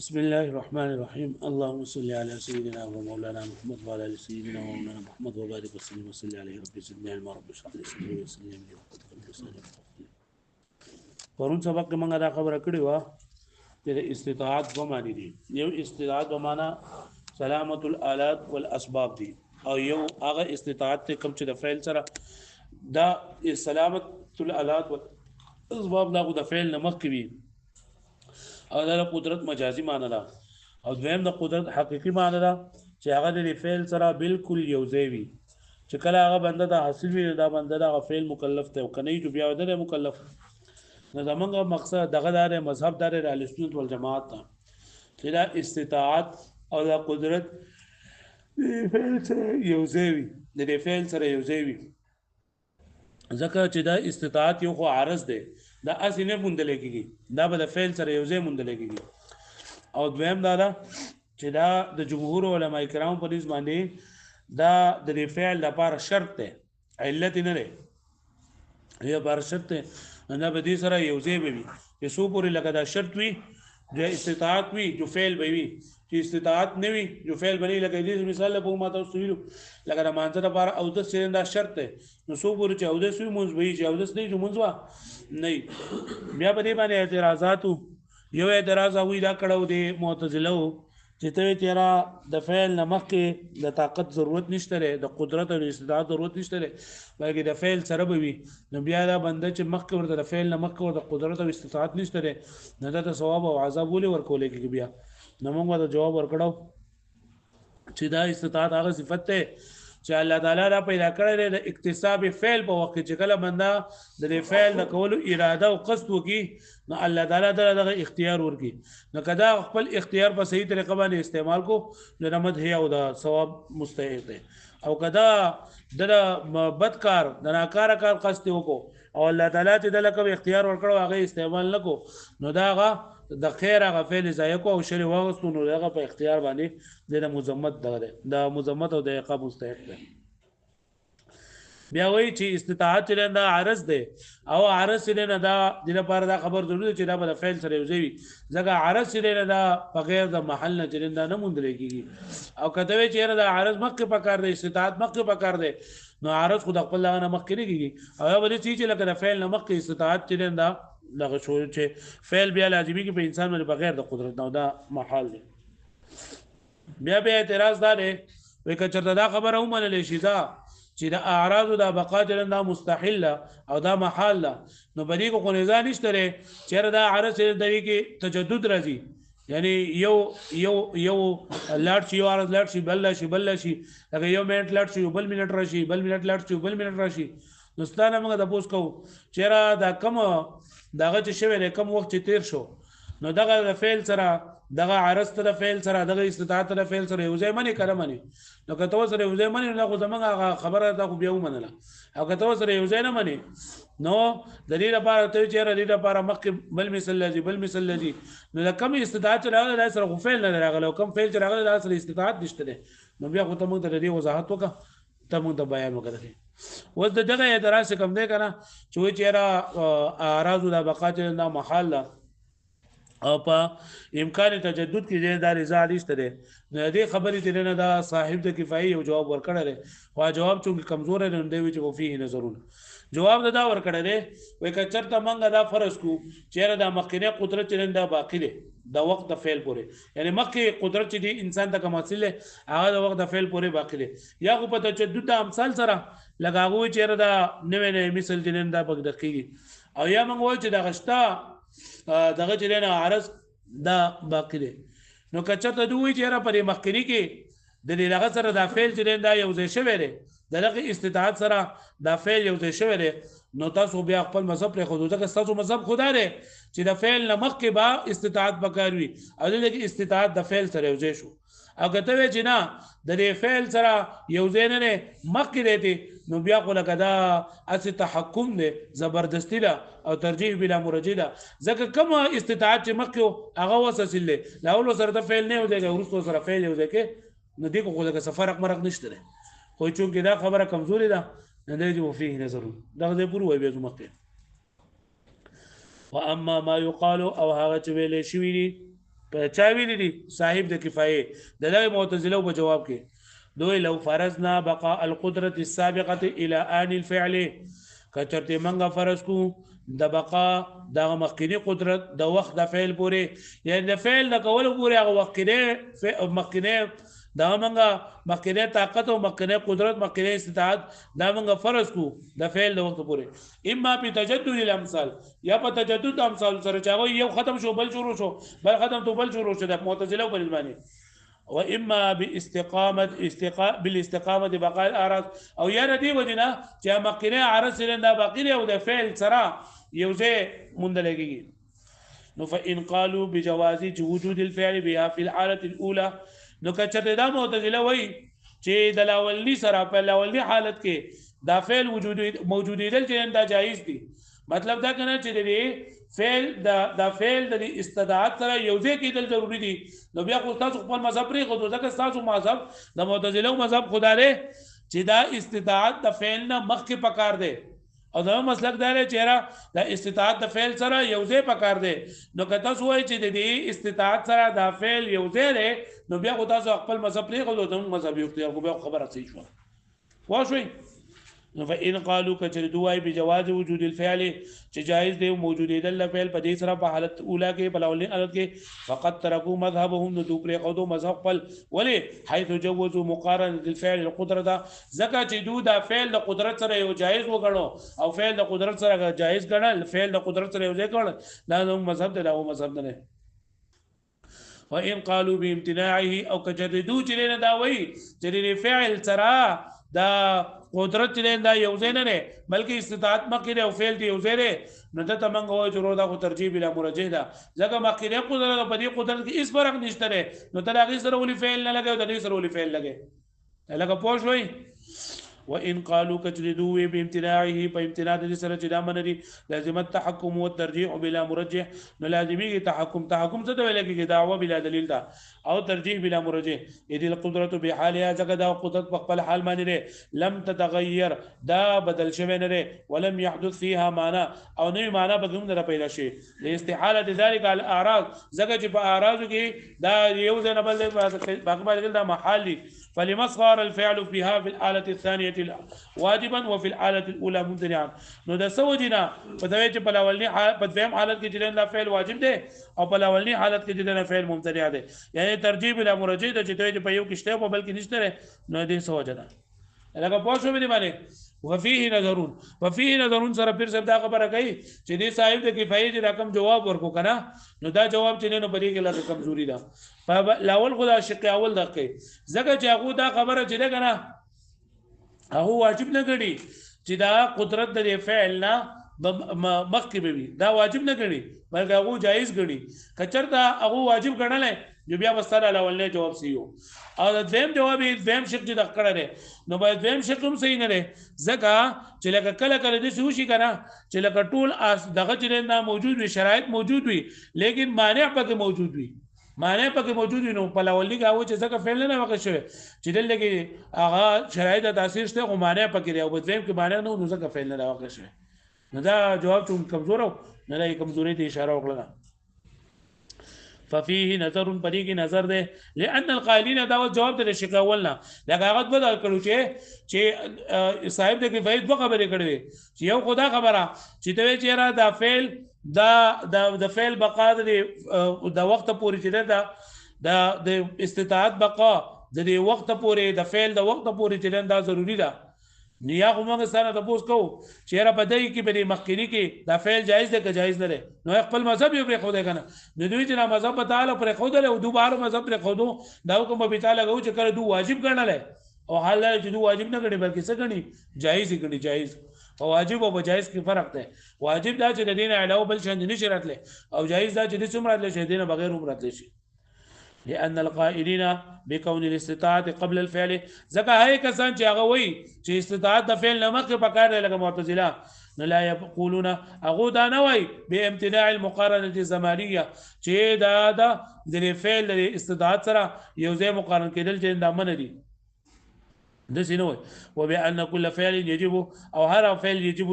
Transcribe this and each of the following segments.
بسم الله الرحمن الرحيم اللهم صل على سيدنا ومولانا محمد وعلى ال سيدنا ومولانا محمد وبارك وسلم وصل عليه رب زدنا علما رب اشرح لي صدري ويسر لي امري واحلل عقدة من لساني يفقهوا قولي. پرون سبق کې موږ دا خبره کړې و چې د استطاعت دوه معنی دي. یو استطاعت په معنا سلامت الالات والاسباب دي، او یو هغه استطاعت ته کوم چې د فعل سره دا سلامت الالات والاسباب دا د فعل نه مخکې وي، او دا قدرت مجازي معنی ده. او دویم د قدرت حقيقي معنی ده چې هغه د فعل سره بالکل یوځای وي، چې کله هغه بنده د حاصل وي دا بنده د فعل مکلف ته او کني جو بیا د مکلف. نو زمونږ مقصد دغه دار مذهب دار اهل سنت والجماعت ته چې دا استطاعت او دا قدرت د فعل سره یوځای وي، د فعل سره یوځای وي. ځکه چې دا استطاعت یو خو عارض دی، دا اصل نه موندل کېږي، دا به د فعل سره یوځای موندل کېږي. او دویم دا ده چې دا د جمهور علما کرام په نسبت باندې دا د فعل لپاره شرط دی، علت نه دی، یا بار شرط دی. نه به دې سره یوځای به وي چې سو پورې لکه دا شرط وي د استطاعت وي جو فعل به وي، چې استطاعت نه وي جو فعل بنې. لکه دې مثال له په ماته ویلو لکه د مانځه لپاره او د سین دا شرط دی، نو سو پورې چې او د سوي مونږ وي چې او د نه جو مونږ وا نه. بیا په دې باندې اعتراضات، یو اعتراض هغوی دا کړو د معتزله چې ته تیرا د فعل نه مخکې د طاقت ضرورت نشته لري، د قدرت او استطاعت ضرورت نشته لري، بلکې د فعل سره به وي. نو بیا دا بنده چې مخکې ورته د فعل نه مخکې ورته قدرت او استطاعت نشته لري، نه دا ثواب او عذاب ولې ورکول کېږي. بیا نو موږ دا جواب ورکړو چې دا استطاعت هغه صفت ده چې الله تعالی را پیدا کړی د اکتساب فعل په وخت چې کله بنده د فعل د کولو اراده او قصد وکي، نو الله تعالی دغه اختیار ورکي. نو کدا خپل اختیار په صحیح طریقه باندې استعمال کو نو د مدح او د ثواب مستحق دی، او کدا د بدکار د ناکاره کار قصد وکړو او الله تعالی ته د لکه اختیار ورکړو هغه استعمال نکو، نو داغه د خیر هغه فعل ځای کو او شر واغستو، نو هغه په اختیار باندې د مذمت دغه د مذمت او د عقاب مستحق دی. بیا وایي چې استطاعت لري دا عرض دی، او عرض لري دا د لپاره دا خبر ضروري چې دا په فعل سره یوځي وي، ځکه عرض لري دا په غیر د محل نه چرنده نه موندل کیږي. او کته وی چې دا عرض مخکې پکار دی، استطاعت مخکې پکار دی، نو عرض خود خپل نه مخکې نه کیږي. او بل چې لکه د فعل نه مخکې استطاعت چرنده دغه شو چې فعل بیا لازمي کې په انسان باندې بغیر د قدرت نه دا محال دی. بیا به اعتراض دا دی وای کچرته دا خبره ومنل شي دا چې د اعراض د بقا دا مستحیل او دا محال ده، نو بدی کو نزا نشته لري چې دا عرض د کې تجدد راځي، یعنی یو لاړ شي یو عرض لاړ شي بل شي هغه یو منټ لاړ شي بل منټ راشي بل منټ لاړ شي بل منټ راشي. نو ستانه موږ د پوس کو چیرې دا کم دغه چې شوی د کم وخت چې تیر شو، نو دغه د فعل سره دغه عرض ته د فعل سره دغه استطاعت ته د فعل سره یوځای منی کړه منی. نو کته سره یوځای منی نو خو زمونږ خبره دا خو بیا ومنله، او کته سره یوځای نه منی نو د دې لپاره ته چیرې د دې لپاره مخکې بل مثال لذي نو د کم استطاعت راغله د سره خو فعل نه راغله، او کم فعل راغله د سره استطاعت نشته. نو بیا خو ته موږ د دې وضاحت وکړه، ته موږ د بیان وکړه. اوس دغه اعتراض کوم دی کنه چې وی چیرې اعراض د بقا چې دا محال ده او په امکان تجدد کې دا رضا نشته ده. نو دې خبرې ته نه دا صاحب د کفایي یو جواب ورکړل، خو جواب چې کمزور نه دی چې وفيه نظرونه جواب دا ورکړل دی وای کچرته منګه دا فرض کو چیرې دا مخکنه قدرت چرنده دا باقی ده د وخت د فعل پورې، یعنی مخکې قدرت چې دی انسان ته کوم حاصل هغه د وخت د فعل پورې باقی ده، یا خو په تجدد د امثال سره لګاغو چیرې دا نوې مثال چرنده پک دقیقي، او یا موږ وایو چې دا غشتا دغه چرنه عرض دا باقی ده. نو کچته دوی چیرې په مخکنی کې د دغه سره د فعل چرنده یو ځای شوی دی، دغه استطاعت سره د فعل یو ځای شوی دی، نو تاسو بیا خپل مذهب پر خود ځکه تاسو مذهب خدا دی چې د فعل نه مخکې با استطاعت پکاروي، او دغه استطاعت د فعل سره یو ځای شو. او کته وی چې نه د دې فعل سره یو ځای نه مخکې دی، نو بیا خو لکه دا اصل تحکم دی، زبردستی ده او ترجیح بلا مرجح ده، ځکه کوم استطاعت چې مخکې هغه وسیل دی لاول سره د فعل نه وځي ورسره سره فعل یو ځای کې، نو دغه خو لکه سفر مرق نشته ده. خو چونکې دا خبره کمزوري ده نه دی وفيه نظر دا دې پور وای به مخکې. واما ما يقال او هغه چې ویلې شوی دي چا ویلي دي صاحب د کفایه د دغه معتزله په جواب کې دوی لو فرضنا بقاء القدرة السابقة الى آن الفعل کچرته منګه فرض کو د بقا د مخکینی قدرت د وخت د فعل پورې یعنی د فعل د کول پورې هغه وخت کې مخکینی دا منګه مخکینی طاقت او مخکینی قدرت مخکینی استطاعت دا منګه فرض کو د فعل د وخت پورې اما په تجدد الامثال یا په تجدد امثال سره چاغو یو ختم شو بل شروع شو بل ختم تو بل شروع شو د معتزله په باندې واما بالاستقامه بقاء الاعراض او یا ردی ودینا چې مخکینه عرض سره دا باقی او د فعل سره یو ځای مونږ لګیږي نو فان قالوا بجواز وجود الفعل بها في الحاله الاولى نو کچته دا معتزله وای چې د لاولنی سره په لاولنی حالت کې دا فعل موجودیدل چې دا جایز دي مطلب دا کنه چې د فعل د فعل د استدعاء سره یو ځای کېدل ضروری دي نو بیا خو تاسو خپل مذهب پرې خو ځکه تاسو مذهب د معتزله مذهب خدا له چې دا استدعاء د فعل نه مخکې پکار دی او دا مسلک دا لري چې دا استطاعت د فعل سره یو ځای پکار دی نو که تاسو وایئ چې د دې استطاعت سره دا فعل یو ځای دی نو بیا خو تاسو خپل مذهب پرې خو د مذهب یو اختیار کو بیا خبره صحیح شو واښوي فإن قالوا كجردوا بجواز وجود الفعل جائز دی موجودیدل الفعل په دې سره په حالت اوله کې په اولین حالت کې فقط ترکوا مذهبهم نو دوی قودو مذهب خپل ولی حيث جوزوا مقارنه الفعل القدره زکه چې دوی دا فعل د قدرت سره یو جائز وګڼو او فعل د قدرت سره جائز ګڼل فعل د قدرت سره یو ځای کړل دا نو مذهب دی دا مذهب نه وإن قالوا بامتناعه او كجردوا چې دا وایي چې فعل سره دا قدرت چې دا یو ځای نه نه بلکې استطاعت مخکې او فعل دی یو ځای دی نو ته تمنګ وای چې دا خو ترجیح بلا مرجح ده ځکه مخکې قدرت په دې قدرت کې هیڅ فرق نشته نو ته هغه سره ولې فعل نه لګي او د دې سره ولې فعل لګي لکه پوه شوي وان قالوا كجردوا بامتناعه فامتناع د سره چې دا منري لازم التحكم والترجيح بلا مرجح نو لازمي تحكم څه ته ویل کېږي دعوه بلا دلیل ده او ترجیح بلا مرجح اذ القدره بحالها ځکه دا قدرت په خپل حال باندې لم تتغير دا بدل شوی نه ولم يحدث فيها معنى او نوې معنی به کوم نه پیدا شي لاستحاله ذلك على الاعراض ځکه چې په اعراض کې دا یو ځای نه بل باقي دا محالي فلما صار الفعل فيها في الحاله الثانيه واجبا وفي الحاله الاولى ممتنعا نو د سوجنا په دوی چې په اولنی حالت په دویم حالت کې چې دا فعل واجب دی او په اولنی حالت کې چې دا فعل ممتنع دی یعنی ترجیح بلا مرجح د چې په یو کې شته په بل کې نشته نو دې سوجنا لکه پوه شو به باندې وفيه نظرون سره پیر صاحب دا خبره کوي چې دې صاحب د کفایه چې رقم جواب ورکو کنه نو دا جواب چې نه پرې کې لږه کمزوري ده په لاول خدا شق اول دغه ځکه چې هغه دا خبره چې ده کنه هغه واجب نه ګڼي چې دا قدرت د فعل نه مخکې به دا واجب نه ګڼي بلکې هغه جایز ګڼي کچرته هغه واجب ګڼل جو بیا وستاره اولنې جواب سیو او د دویم جواب دویم شق چې د کړه نو باید دویم شق هم صحیح نه دی ځکه چې لکه کله کله د څه وشي کنه چې لکه ټول دغه چې نه موجود وي شرایط موجود وي لیکن مانع پکې موجود وي معنی پکې موجود نو په لاولې کې او چې ځکه فعل نه واقع شوی چې دلته هغه شرایط د تاثیر شته او معنی پکې دی او په دویم کې معنی نه نو ځکه فعل نه واقع شوی نو دا جواب ته کمزور نه لای کمزوري ته اشاره وکړه ففيه نظر پدې کې نظر ده لأن القائلين دا جواب د شق اولنا لکه هغه بدل کړو چې صاحب د کفایت په خبرې کړې چې یو خدا خبره چې ته چې را دا فعل د فعل بقا د وخت پورې چې د استطاعت بقا د وخت پورې د فعل د وخت پورې چې دا ضروری ده نیا کومه سره تاسو کو چیرې په دای کې په مخکینی کې دا فعل جایز ده که جایز نه ده نو خپل مذهب یې پر خو ده کنه د دوی چې مذهب په تعالی پر خو ده او دوباره مذهب پر خو دو دا کوم په تعالی غو چې کړه دوی واجب ګڼل او حال چې دوی واجب نه ګڼي بلکې څه ګڼي جایز ګڼي جایز او واجب او جایز کې فرق ده واجب دا چې د دین علاوه بل شند نشي راتله او جایز دا چې د څومره راتله شي دینه بغیر عمر راتله شي لأن القائلين بكون الاستطاعة قبل الفعل ځکه هي کسان چې هغه وایي چې استطاعت د فعل نه مخکې پکار دی لکه معتزله لا يقولون هغه دا نه وایي بامتناع المقارنة الزمانية چې دا د فعل د استطاعت سره یو ځای مقارن کېدل چې دا منه دي دسي نوي وبأن كل فعل يجب او هر فعل يجب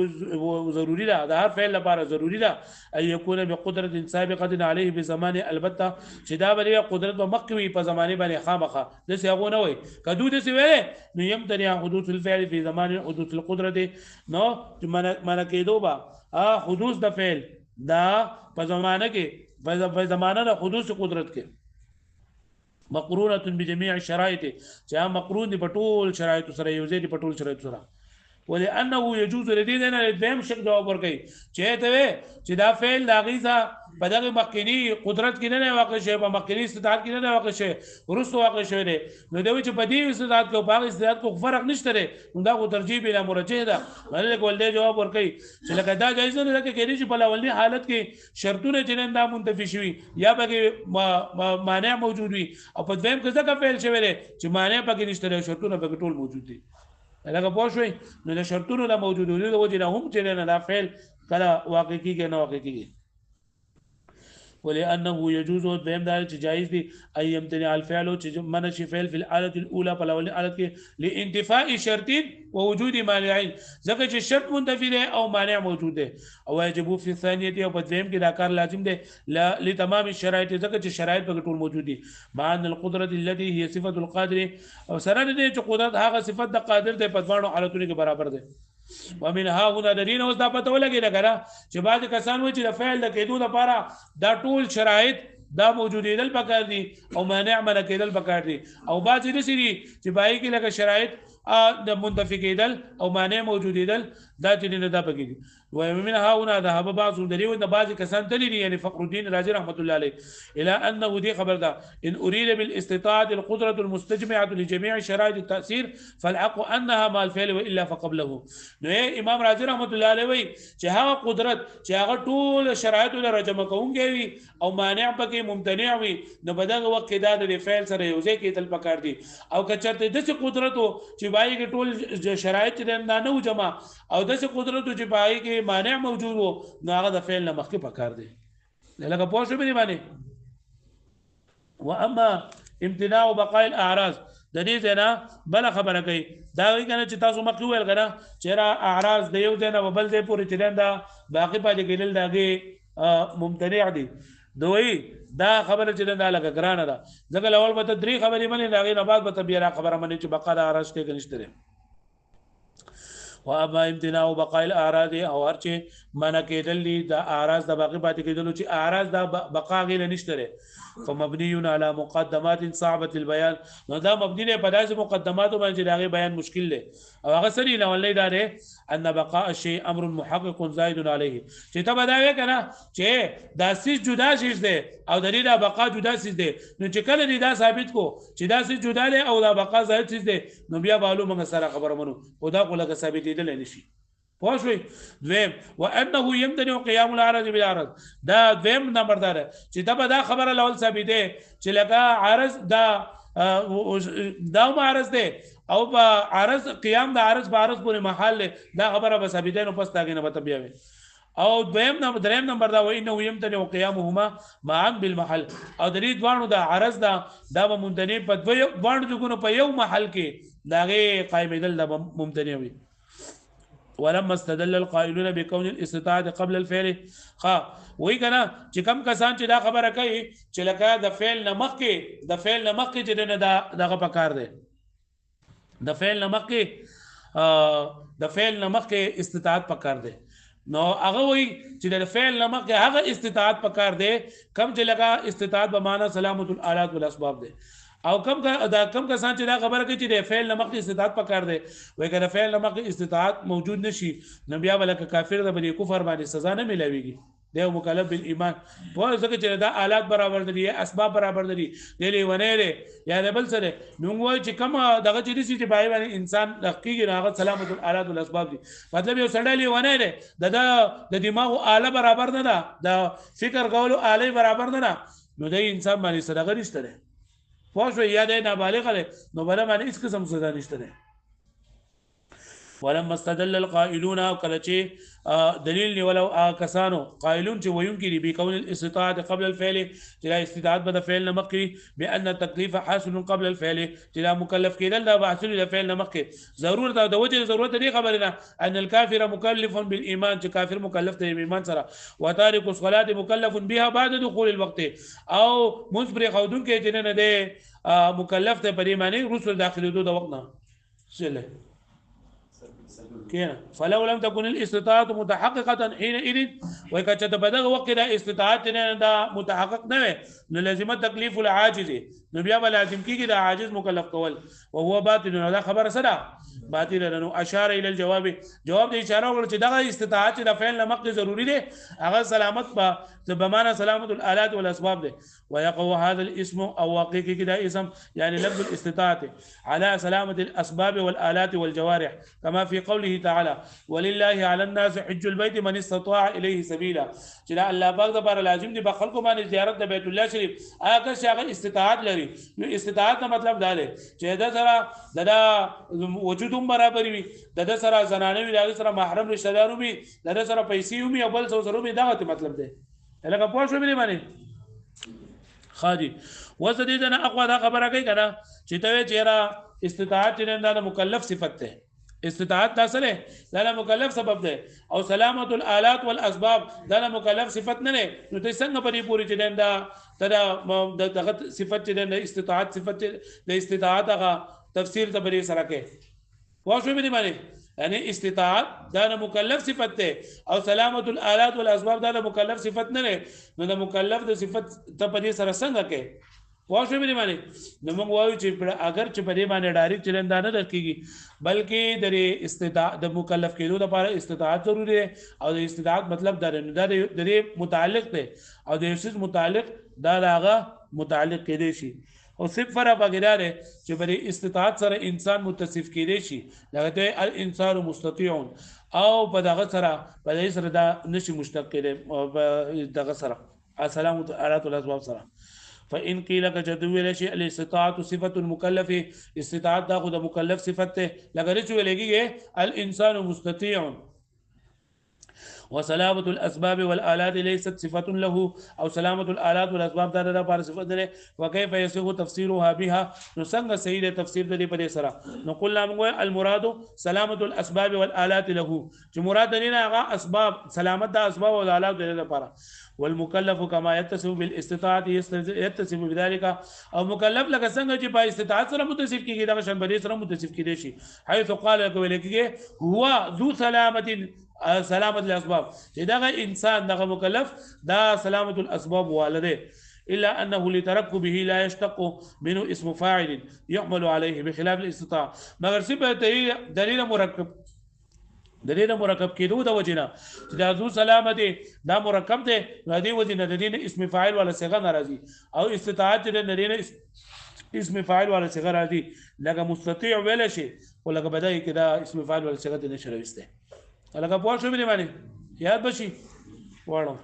ضروري ده هر فعل لپاره ضروري ده ان يكون بقدره سابقه عليه بزمان البته چې دا بلې قدرت مخکوي په زمانه باندې خامخه دسي هغه نوي کدو دسي ویلې نو يمتنع حدوث الفعل في زمان حدوث القدره نو من کېدو با حدوث د فعل دا په زمانه کې په زمانه د حدوث قدرت کې مقرونه بجميع الشرائط چې مقرون دي په ټول شرایط سره یو ځای دي په ټول شرایط سره ولانه يجوز لدينا الدم شک جواب ورکړي چې ته چې دا فعل لاغیزه په دغه مخکنی قدرت کې نه واقع شي په مخکنی استطاعت کې نه واقع شي ورسره واقع شي نو دوی چې په دې استطاعت کې او په استطاعت کې فرق نشته نو دا خو ترجیح بلا مرجح ده ملک ولدي جواب ورکړي چې لکه دا جایز نه ده کې چې په لولني حالت کې شرطونه چې دا منتفي شوي یا به مانع موجود وي او په دویم کې ځکه فعل شوی دی چې مانع پکې نشته شرطونه پکې ټول موجود دي لکه پوه شوي نو د شرطونو د موجودولو د وجې نه هم چې نه دا فعل کله واقع کېږي نه واقع کېږي ولانه يجوز دویم دا چې جایز دي اي يمتنع الفعل چې منع شي فعل في الحاله الاولى په اول حالت کې لانتفاء شرط ووجود مانعين ځکه چې شرط منتفي دی او مانع موجود دی او يجب في الثانيه او په دویم کې دا کار لازم دی لتمام الشرائط ځکه چې شرایط په ټول موجود دي مع ان القدره التي هي صفه القادر او سره دې چې قدرت هغه صفت د قادر دی په ځوانو حالتونو کې برابر دی ومن ها هنا درین اوس دا پته ولګی دا کنه چې بعض کسان وایي چې د فعل د کېدو لپاره دا ټول شرایط دا موجودیدل پکار دي او مانع منع کېدل پکار دي او بعض دې سری چې بای کې لکه شرایط د منتفی کېدل او مانع موجودیدل دا چې نه دا پکې دي ومن ها هنا ذهب بعض دريو د بعض کسان تللی یعنی فخر الدین رازی رحمت الله علیه الى انه دي خبر ده ان اريد بالاستطاعه القدره المستجمعه لجميع شرائط التاثير فالحق انها مع الفعل والا فقبله نو امام رازی رحمت الله علیه وی چې هغه قدرت چې هغه ټول شرایط له رجمه کوونکی وي او مانع پکې ممتنع وي نو بدغه وخت دا د فعل سره یو ځای کېدل پکار دي او کچرته د قدرت چې بای کې ټول شرایط نه نو جمع او د قدرت چې بای کې مانع موجود وو نو هغه د فعل نه مخکې پکار دی لکه پوه شو به باندې واما امتناع بقاء الاعراض د دې ځنه بل خبره کوي دا وی کنه چې تاسو مخکې ویل کنه چې را اعراض د یو ځنه بل ځای پورې چې دا باقی پاتې کېدل داګه ممتنع دي دوی دا خبره چې دا لګه ګرانه ده ځکه اول به درې خبرې باندې داګه نه بعد به بیا خبره باندې چې بقاء اعراض کې نشته واما امتناع بقاء الاعراض او هر چې منع کېدل دي د اعراض د باقی پاتې کېدل چې اعراض د بقا غیر نشته فمبني على مقدمات صعبه البيان نو دا مبني نه په داسې مقدماتو باندې دغه بیان مشکل دی او هغه سری نه ولې دا ده ان بقاء الشيء امر محقق زائد عليه چې ته بداوي کنه چې دا سیس جدا شي دی او د دې دا بقا جدا شي دی نو چې کله دې دا ثابت کو چې دا سیس جدا دی او دا بقا زائد شي دی نو بیا بالو موږ سره خبره منو او دا خو لکه ثابت دي نشي پوښوي دویم وانه يمتنع قيام العرض بالعرض دا دویم نمبر دار چې دا به دا خبره لول ثابت دی چې لکه عرض دا عرض دی او په عرض قیام د عرض په عرض پورې محل دا خبره به ثابت دی نو پس تاګه نه بیا وي او دریم نمبر دا و انه يمتنع قيامهما معا بالمحل او د دې دوانو د عرض دا به ممتنع په دوانو دغه په یو محل کې داغه قائمېدل د ممتنع وي ولما استدل القائلون بكون الاستطاعه قبل الفعل وی کنه چې کم کسان چې دا خبره کوي چې لکه د فعل نمخ کې چې نه دغه پکار دی د فعل نمخ کې استطاعت پکار دی نو هغه وی چې د فعل نمخ کې هغه استطاعت پکار دی کم چې لکه استطاعت به معنا سلامت الالات والاسباب دی او کم کسان چې دا خبره کوي چې د فعل نمخ استطاعت پکار دی وای کله فعل نمخ استطاعت موجود نشي نو بیا ولکه کافر د بلی کفر باندې سزا نه ملويږي دی مکلف بالایمان په ځکه چې دا آلات برابر دي اسباب برابر دي دی ونه لري یا د بل سره نو وای چې کوم دغه چې پای باندې انسان دقیق راغت سلامت الالات والاسباب دي مطلب یو سړی ونه لري د دماغ آله برابر نه ده د فکر کولو آله برابر نه ده نو د انسان باندې صدقه نشته پوه شو یا د نابالغ دی نو بل باندې هیڅ قسم سزا نشته ده ولما استدل القائلون کله چې دلیل ولو کسانو قائلون چې وينکر بكون الاستطاعه قبل الفعل چې استطاعت به د فعل نمخ بان التكليف حاصل قبل الفعل چې مکلف کېدل دا حاصل د فعل نمخ ضرورت د وجه ضرورت دی خبرنا ان الكافر مكلف بالايمان چې کافر مکلف دی ایمان سره وتارك الصلاه مكلف بها بعد دخول الوقت او مصبر خودون کې چې نه دی مکلف ته پرې معنی رسول داخلو د وقت نه سله كينا فلو لم تكن الاستطاعه متحققه حينئذ وكتب بدغ وقت استطاعت دا متحقق نه نو لازم تکلیف العاجز نو بیا لازم کیږي دا عاجز مکلف کول وهو باطل دا خبر سره باطل نو اشار الى الجواب جواب د اشاره ور چې دا استطاعت د فعل لمق ضروری دی هغه سلامت په بمانه سلامت الالات والاسباب دی ويقع هذا الاسم او واقع کې دا اسم يعني لفظ الاستطاعه على سلامه الاسباب والالات والجوارح كما في قوله تعالى ولله على الناس حج البيت من استطاع اليه سبيلا چې الله پاک د بار لازم دی په خلکو باندې زیارت د بیت الله شریف هغه شاغ استطاعت لري نو استطاعت مطلب دا دی چې دا سره د وجودم برابر وي د سره زنانه وي د سره محرم رشتہ دارو وي د سره پیسې وي او بل څه سره وي دا مطلب دی لکه پوه شو مې باندې خاجي وزديدنا اقوا دا خبره کوي کنه چې ته چیرې استطاعت نه د مکلف صفت ده استطاعت دا سره دا مکلف سبب ده او سلامت الالات والاسباب دا مکلف صفت نه نه نو ته څنګه پرې پوری چې دا دغه صفت چې د استطاعت صفت د استطاعت هغه تفسیر ته بری سره کې واښو مې باندې یعنی استطاعت دا مکلف صفت ده او سلامت الالات والاسباب دا مکلف صفت نه نه نو د مکلف د صفت ته پرې سره څنګه کې واښو مې باندې نو موږ وایو چې اگر چې په دې باندې ډایرکټ چلندا نه درکېږي بلکې د استطاعت د مکلف کېدو لپاره استطاعت ضروري دی او د استطاعت مطلب دا د متعلق دی او د یو متعلق دا هغه متعلق کېدی شي او صرف فرق بغیر چې په استطاعت سره انسان متصف کېدی شي لکه الانسان مستطيع او په دغه سره په دې سره دا نشي مشتق کېدی دغه سره السلام عليكم الاسباب سره فإن قيل كجدول شيء الاستطاعة صفة المكلف استطاعت دا خود مکلف صفت ته لګري چې لګيږي الانسان مستطيع وسلامة الاسباب والالات ليست صفة له او سلامة الالات والاسباب دا لپاره صفت ده وكيف يصح تفسيرها بها نسنګ صحیح تفسیر دې په دې سره نو قلنا موږ المراد سلامة الاسباب والالات له چې مراد نه هغه اسباب سلامت د اسباب او الات دې لپاره والمكلف كما يتصف بالاستطاعه يتصف بذلك او مکلف لکه څنګه چې په استطاعت سره متصف کیږي دا شان بری سره متصف کیږي شي حيث قال لكي هو ذو سلامه الاسباب چې دا انسان دغه مکلف دا سلامه الاسباب والده الا انه لتركبه لا يشتق منه اسم فاعل يحمل عليه بخلاف الاستطاعه مگر صفه دلیل مرکب کېدو د وجنه چې دا ذو سلامت دا مرکب دی نو دی وجنه د دین اسم فاعل ولا صيغه ناراضي او استطاعت د دین اسم فاعل ولا صيغه راضي لکه مستطيع ولا شي ولکه بدای کې دا اسم فاعل ولا صيغه نشي راوسته لکه پوه شو مې باندې یاد بشي واړو